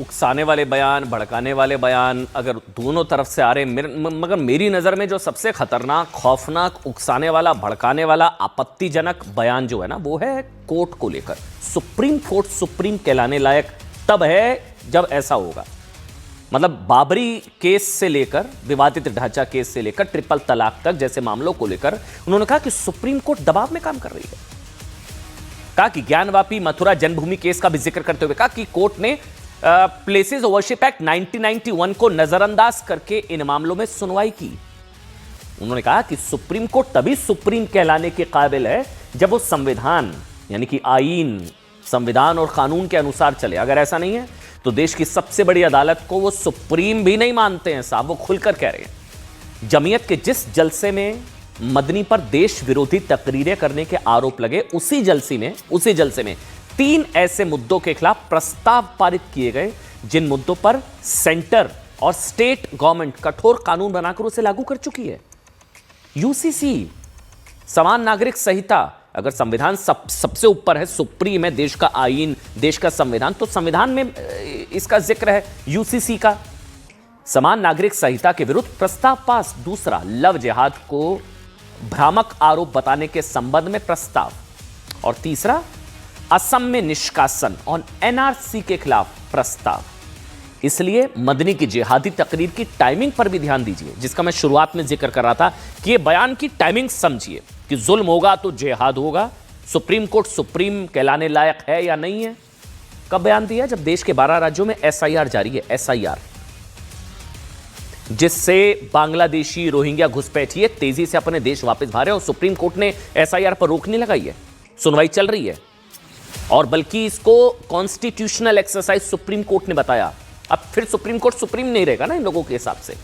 उकसाने वाले बयान, भड़काने वाले बयान अगर दोनों तरफ से आ रहे मगर मेरी नज़र में जो सबसे खतरनाक, खौफनाक, उकसाने वाला, भड़काने वाला, आपत्तिजनक बयान जो है ना, वो है कोर्ट को लेकर। सुप्रीम कोर्ट सुप्रीम कहलाने लायक तब है जब ऐसा होगा। मतलब बाबरी केस से लेकर, विवादित ढांचा केस से लेकर ट्रिपल तलाक तक जैसे मामलों को लेकर उन्होंने कहा कि सुप्रीम कोर्ट दबाव में काम कर रही है। कहा कि ज्ञानवापी मथुरा जन्मभूमि केस का भी जिक्र करते हुए कहा कि कोर्ट ने प्लेसेस वर्शिप एक्ट 1991 को नजरअंदाज करके इन मामलों में सुनवाई की। उन्होंने कहा कि सुप्रीम कोर्ट तभी सुप्रीम कहलाने के काबिल है जब वो संविधान यानी कि आईन, संविधान और कानून के अनुसार चले। अगर ऐसा नहीं है तो देश की सबसे बड़ी अदालत को वो सुप्रीम भी नहीं मानते हैं साहब, वो खुलकर कह रहे हैं। जमीयत के जिस जलसे में मदनी पर देश विरोधी तकरीरें करने के आरोप लगे, उसी जलसे में 3 ऐसे मुद्दों के खिलाफ प्रस्ताव पारित किए गए जिन मुद्दों पर सेंटर और स्टेट गवर्नमेंट कठोर कानून बनाकर उसे लागू कर चुकी है। यूसीसी, समान नागरिक संहिता, अगर संविधान सबसे ऊपर है, सुप्रीम है, देश का आईन, देश का संविधान, तो संविधान में इसका जिक्र है यूसीसी का। समान नागरिक संहिता के विरुद्ध प्रस्ताव पास। दूसरा, लव जिहाद को भ्रामक आरोप बताने के संबंध में प्रस्ताव। और तीसरा, असम में निष्कासन और एनआरसी के खिलाफ प्रस्ताव। इसलिए मदनी की जिहादी तकरीर की टाइमिंग पर भी ध्यान दीजिए, जिसका मैं शुरुआत में जिक्र कर रहा था कि ये बयान की टाइमिंग समझिए कि जुल्म होगा तो जिहाद होगा। सुप्रीम कोर्ट सुप्रीम कहलाने लायक है या नहीं है? कब बयान दिया? जब देश के 12 राज्यों में एसआईआर जारी है, एसआईआर, जिससे बांग्लादेशी रोहिंग्या घुसपैठिए तेजी से अपने देश वापस भागे और सुप्रीम कोर्ट ने एसआईआर पर रोक नहीं लगाई है, सुनवाई चल रही है। और बल्कि इसको कॉन्स्टिट्यूशनल एक्सरसाइज सुप्रीम कोर्ट ने बताया। अब फिर सुप्रीम कोर्ट सुप्रीम नहीं रहेगा ना इन लोगों के हिसाब से।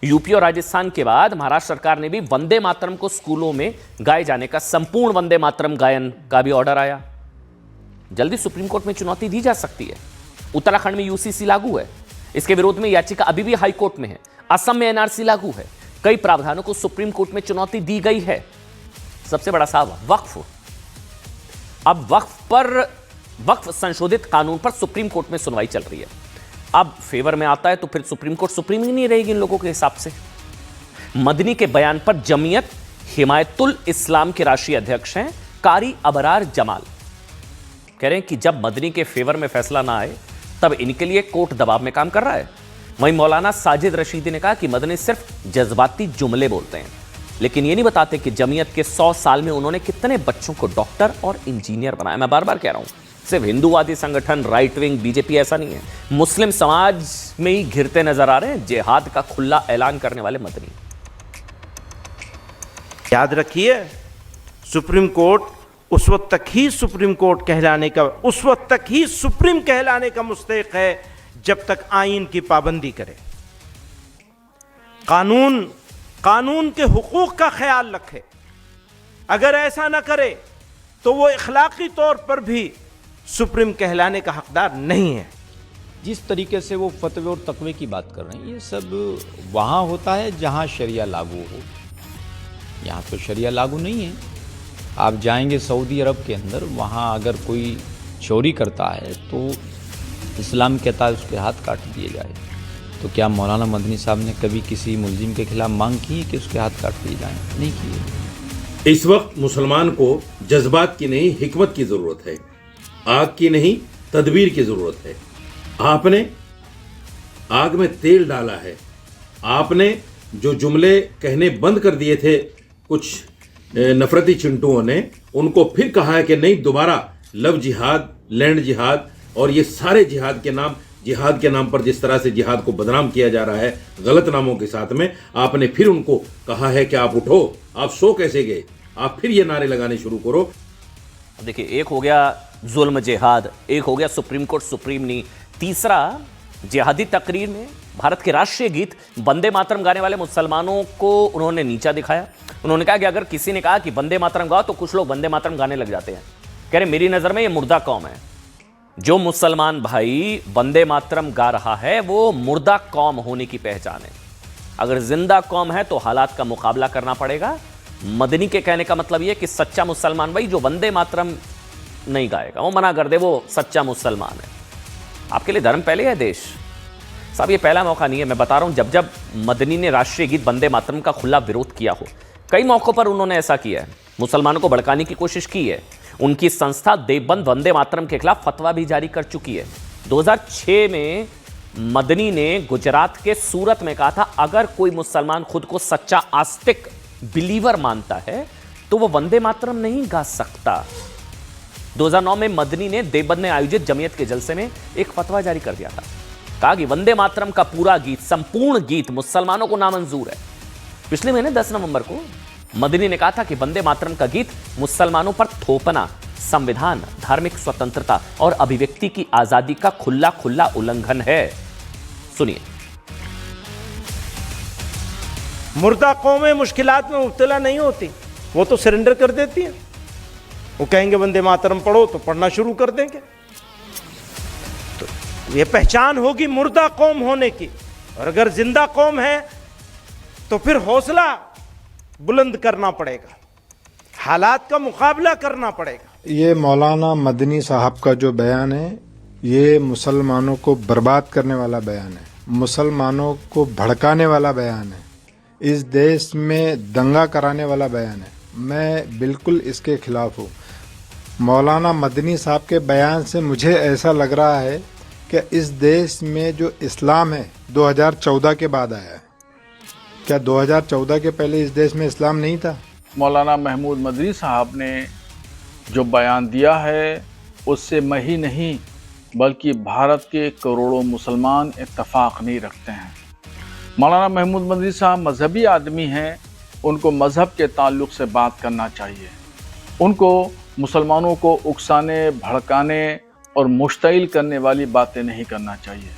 यूपी और राजस्थान के बाद महाराष्ट्र सरकार ने भी वंदे मातरम को स्कूलों में गाए जाने का, संपूर्ण वंदे मातरम गायन का भी ऑर्डर आया। जल्दी सुप्रीम कोर्ट में चुनौती दी जा सकती है। उत्तराखंड में यूसीसी लागू है, इसके विरोध में याचिका अभी भी हाई कोर्ट में है। असम में एनआरसी लागू है, कई प्रावधानों को सुप्रीम कोर्ट में चुनौती दी गई है। सबसे बड़ा सवाल वक्फ। अब वक्फ संशोधित कानून पर सुप्रीम कोर्ट में सुनवाई चल रही है। अब फेवर में आता है तो फिर सुप्रीम कोर्ट सुप्रीम ही नहीं रहेगी इन लोगों के हिसाब से। मदनी के बयान पर जमीयत हिमायतुल इस्लाम के राष्ट्रीय अध्यक्ष हैं कारी अबरार जमाल, कह रहे हैं कि जब मदनी के फेवर में फैसला ना आए तब इनके लिए कोर्ट दबाव में काम कर रहा है। वहीं मौलाना साजिद रशीदी ने कहा कि मदनी सिर्फ जज्बाती जुमले बोलते हैं, लेकिन ये नहीं बताते कि जमीयत के 100 साल में उन्होंने कितने बच्चों को डॉक्टर और इंजीनियर बनाया। मैं बार बार कह रहा हूं, सिर्फ हिंदूवादी संगठन, राइट विंग, बीजेपी ऐसा नहीं है, मुस्लिम समाज में ही घिरते नजर आ रहे हैं जिहाद का खुला ऐलान करने वाले मदनी। याद रखिए, सुप्रीम कोर्ट उस वक्त तक ही सुप्रीम कोर्ट कहलाने का, उस वक्त तक ही सुप्रीम कहलाने का मुस्तहिक है जब तक आईन की पाबंदी करे, कानून के हुकूक का ख्याल रखे। अगर ऐसा ना करे तो वो इखलाकी तौर पर भी सुप्रीम कहलाने का हकदार नहीं है। जिस तरीके से वो फतवे और तकवे की बात कर रहे हैं, ये सब वहाँ होता है जहाँ शरिया लागू हो। यहाँ तो शरिया लागू नहीं है। आप जाएंगे सऊदी अरब के अंदर, वहाँ अगर कोई चोरी करता है तो इस्लाम कहता है उसके हाथ काट दिए जाए। तो क्या मौलाना मदनी साहब ने कभी किसी मुल्जिम के खिलाफ मांग की है कि उसके हाथ काट दिए जाएं? नहीं की है। इस वक्त मुसलमान को जज्बात की नहीं, हिकमत की जरूरत है, आग की नहीं, तदबीर की जरूरत है। आपने आग में तेल डाला है। आपने जो जुमले कहने बंद कर दिए थे कुछ नफरती चिंटुओं ने, उनको फिर कहा है कि नहीं, दोबारा लव जिहाद, लैंड जिहाद और ये सारे जिहाद के नाम पर जिस तरह से जिहाद को बदनाम किया जा रहा है गलत नामों के साथ में, आपने फिर उनको कहा है कि आप उठो, आप सो कैसे गए, आप फिर ये नारे लगाने शुरू करो। देखिए, एक हो गया जुल्म जिहाद, एक हो गया सुप्रीम कोर्ट सुप्रीम नहीं, तीसरा जिहादी तकरीर में भारत के राष्ट्रीय गीत वंदे मातरम गाने वाले मुसलमानों को उन्होंने नीचा दिखाया। उन्होंने कहा कि अगर किसी ने कहा कि वंदे मातरम गाओ तो कुछ लोग वंदे मातरम गाने लग जाते हैं। कह रहे मेरी नजर में ये मुर्दा कौम है। जो मुसलमान भाई वंदे मातरम गा रहा है वो मुर्दा कौम होने की पहचान है। अगर जिंदा कौम है तो हालात का मुकाबला करना पड़ेगा। मदनी के कहने का मतलब यह कि सच्चा मुसलमान भाई जो वंदे मातरम नहीं गाएगा, वो मना कर दे, वो सच्चा मुसलमान है। आपके लिए धर्म पहले है देश? साहब ये पहला मौका नहीं है, मैं बता रहा हूं, जब जब मदनी ने राष्ट्रीय गीत वंदे मातरम का खुला विरोध किया हो, कई मौकों पर उन्होंने ऐसा किया है, मुसलमानों को भड़काने की कोशिश की है। उनकी संस्था देवबंद वंदे मातरम के खिलाफ फतवा भी जारी कर चुकी है। 2006 में मदनी ने गुजरात के सूरत में कहा था, अगर कोई मुसलमान खुद को सच्चा आस्तिक बिलीवर मानता है तो वो वंदे मातरम नहीं गा सकता। 2009 में मदनी ने देवबंद में आयोजित जमीयत के जलसे में एक फतवा जारी कर दिया था, कहा कि वंदे मातरम का पूरा गीत, संपूर्ण गीत मुसलमानों को नामंजूर है। पिछले महीने 10 नवंबर को मदनी ने कहा था कि वंदे मातरम का गीत मुसलमानों पर थोपना संविधान, धार्मिक स्वतंत्रता और अभिव्यक्ति की आजादी का खुला खुला उल्लंघन है। सुनिए। मुर्दा कौमें मुश्किलात में मुब्तला नहीं होती, वो तो सरेंडर कर देती है। वो कहेंगे वंदे मातरम पढ़ो तो पढ़ना शुरू कर देंगे। तो ये पहचान होगी मुर्दा कौम होने की। और अगर जिंदा कौम है तो फिर हौसला बुलंद करना पड़ेगा, हालात का मुकाबला करना पड़ेगा। ये मौलाना मदनी साहब का जो बयान है, ये मुसलमानों को बर्बाद करने वाला बयान है, मुसलमानों को भड़काने वाला बयान है, इस देश में दंगा कराने वाला बयान है। मैं बिल्कुल इसके खिलाफ हूँ। मौलाना मदनी साहब के बयान से मुझे ऐसा लग रहा है कि इस देश में जो इस्लाम है 2014 के बाद आया है। क्या 2014 के पहले इस देश में इस्लाम नहीं था? मौलाना महमूद मदनी साहब ने जो बयान दिया है उससे मैं ही नहीं बल्कि भारत के करोड़ों मुसलमान इत्तफाक नहीं रखते हैं। मौलाना महमूद मदनी साहब मजहबी आदमी हैं, उनको मज़हब के ताल्लुक़ से बात करना चाहिए। उनको मुसलमानों को उकसाने, भड़काने और मुश्तइल करने वाली बातें नहीं करना चाहिए।